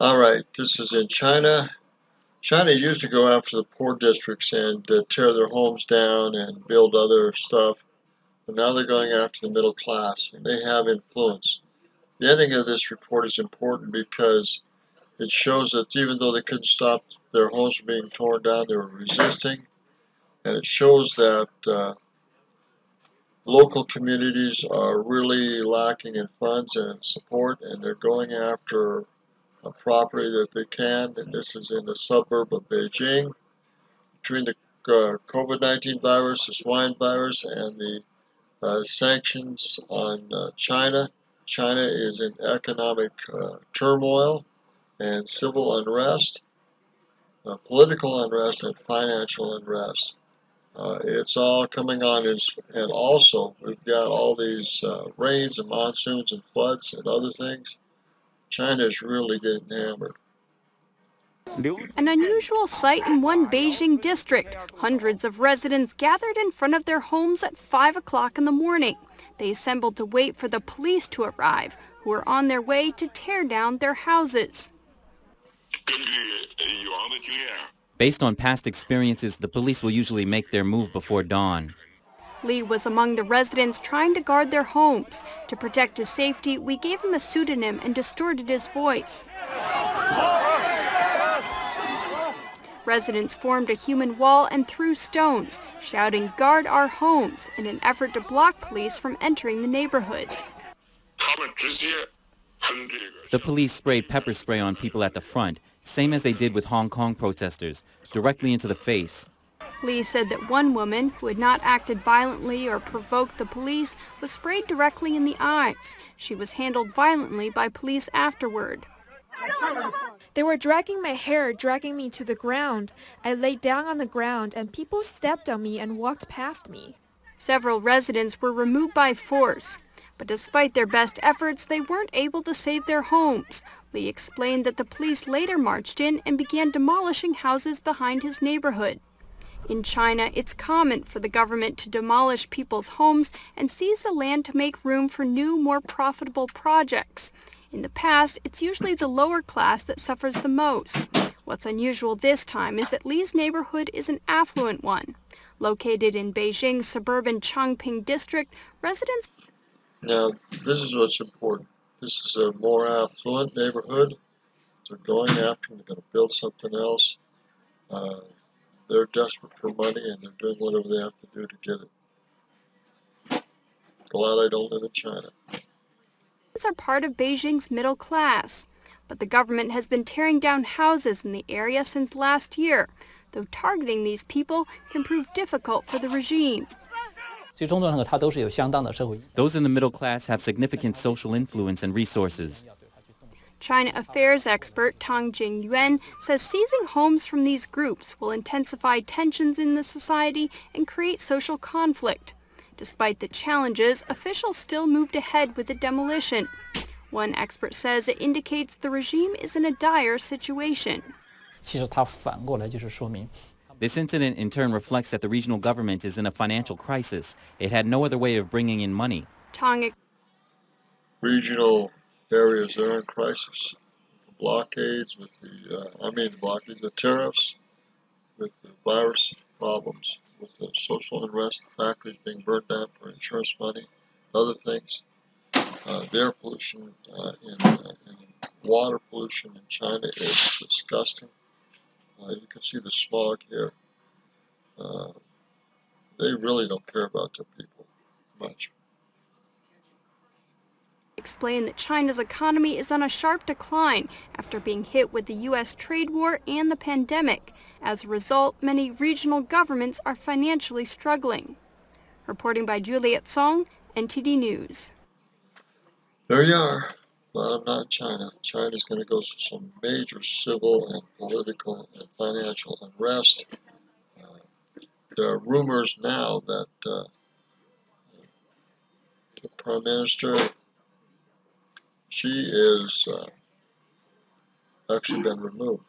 All right, this is in China. China used to go after the poor districts and tear their homes down and build other stuff, but now they're going after the middle class, and they have influence. The ending of this report is important because it shows that even though they couldn't stop their homes from being torn down, they were resisting, and it shows that local communities are really lacking in funds and support, and they're going after a property that they can, and this is in the suburb of Beijing. Between the COVID-19 virus, the swine virus, and the sanctions on China, China is in economic turmoil and civil unrest, political unrest, and financial unrest. It's all coming on, and also we've got all these rains and monsoons and floods and other things. China is really getting hammered. An unusual sight in one Beijing district. Hundreds of residents gathered in front of their homes at 5 o'clock in the morning. They assembled to wait for the police to arrive, who were on their way to tear down their houses. Based on past experiences, the police will usually make their move before dawn. Lee was among the residents trying to guard their homes. To protect his safety, we gave him a pseudonym and distorted his voice. Residents formed a human wall and threw stones, shouting, "Guard our homes," in an effort to block police from entering the neighborhood. The police sprayed pepper spray on people at the front, same as they did with Hong Kong protesters, directly into the face. Lee said that one woman, who had not acted violently or provoked the police, was sprayed directly in the eyes. She was handled violently by police afterward. They were dragging my hair, dragging me to the ground. I laid down on the ground and people stepped on me and walked past me. Several residents were removed by force, but despite their best efforts, they weren't able to save their homes. Lee explained that the police later marched in and began demolishing houses behind his neighborhood. In China, it's common for the government to demolish people's homes and seize the land to make room for new, more profitable projects. In the past, it's usually the lower class that suffers the most. What's unusual this time is that Lee's neighborhood is an affluent one. Located in Beijing's suburban Changping district, residents... Now, this is what's important. This is a more affluent neighborhood. They're going after them. They're going to build something else. They're desperate for money, and they're doing whatever they have to do to get it. Glad I don't live in China. are part of Beijing's middle class, but the government has been tearing down houses in the area since last year, though targeting these people can prove difficult for the regime. Those in the middle class have significant social influence and resources. China affairs expert Tang Jingyuan says seizing homes from these groups will intensify tensions in the society and create social conflict. Despite the challenges, officials still moved ahead with the demolition. One expert says it indicates the regime is in a dire situation. This incident in turn reflects that the regional government is in a financial crisis. It had no other way of bringing in money. Regional areas are in crisis. The blockades, with the tariffs, with the virus problems, with the social unrest, the factories being burned down for insurance money, other things. The air pollution and water pollution in China is disgusting. You can see the smog here. They really don't care about their people much. Explained that China's economy is on a sharp decline after being hit with the U.S. trade war and the pandemic. As a result, many regional governments are financially struggling. Reporting by Juliet Song, NTD News. There you are. But I'm not in China. China's going to go through some major civil and political and financial unrest. There are rumors now that the Prime Minister, she is actually been removed.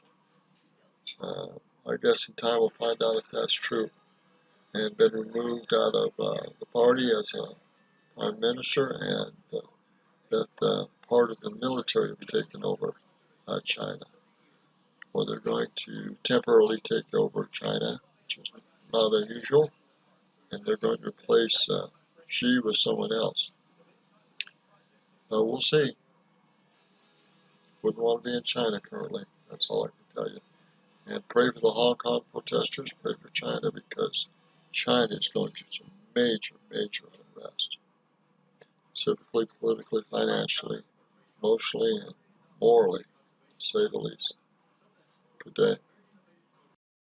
I guess in time we'll find out if that's true. And been removed out of the party as a Prime Minister, and that part of the military have taken over China, or they're going to temporarily take over China, which is not unusual, and they're going to replace Xi with someone else. We'll see. Wouldn't want to be in China currently. That's all I can tell you. And pray for the Hong Kong protesters. Pray for China, because China is going through some major, major unrest, civically, politically, financially, emotionally, and morally, to say the least. Good day.